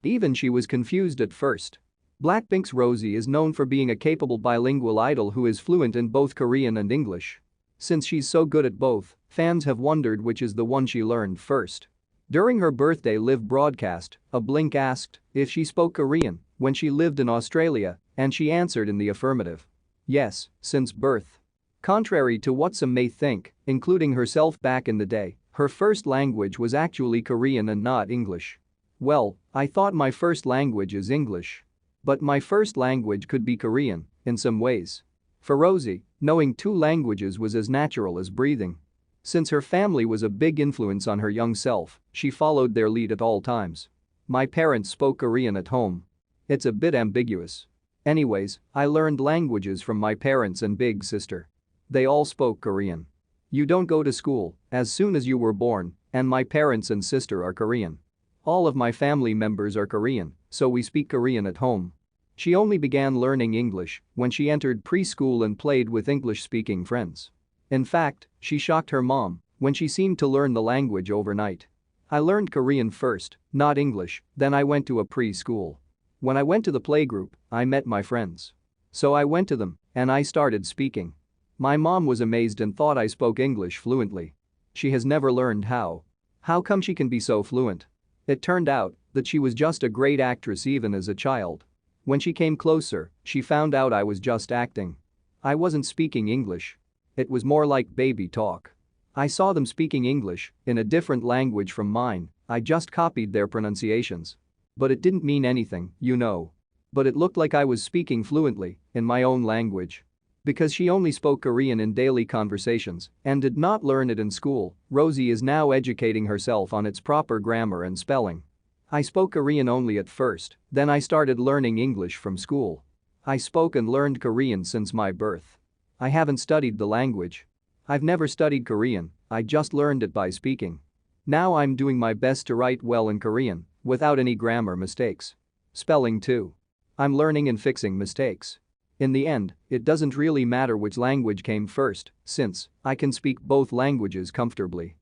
Even she was confused at first. Blackpink's Rosé is known for being a capable bilingual idol who is fluent in both Korean and English. Since she's so good at both, fans have wondered which is the one she learned first. During her birthday live broadcast, a Blink asked if she spoke Korean when she lived in Australia, and she answered in the affirmative. Yes, since birth. Contrary to what some may think, including herself back in the day, her first language was actually Korean and not English. Well, I thought my first language is English. But my first language could be Korean, in some ways. For Rosé, knowing two languages was as natural as breathing. Since her family was a big influence on her young self, she followed their lead at all times. My parents spoke Korean at home. It's a bit ambiguous. Anyways, I learned languages from my parents and big sister. They all spoke Korean. You don't go to school as soon as you were born, and my parents and sister are Korean. All of my family members are Korean, so we speak Korean at home. She only began learning English when she entered preschool and played with English-speaking friends. In fact, she shocked her mom when she seemed to learn the language overnight. I learned Korean first, not English, then I went to a preschool. When I went to the playgroup, I met my friends. So I went to them, and I started speaking. My mom was amazed and thought I spoke English fluently. She has never learned how. How come she can be so fluent? It turned out that she was just a great actress even as a child. When she came closer, she found out I was just acting. I wasn't speaking English. It was more like baby talk. I saw them speaking English in a different language from mine, I just copied their pronunciations. But it didn't mean anything, you know. But it looked like I was speaking fluently in my own language. Because she only spoke Korean in daily conversations and did not learn it in school, Rosé is now educating herself on its proper grammar and spelling. I spoke Korean only at first, then I started learning English from school. I spoke and learned Korean since my birth. I haven't studied the language. I've never studied Korean, I just learned it by speaking. Now I'm doing my best to write well in Korean, without any grammar mistakes. Spelling too. I'm learning and fixing mistakes. In the end, it doesn't really matter which language came first, since I can speak both languages comfortably.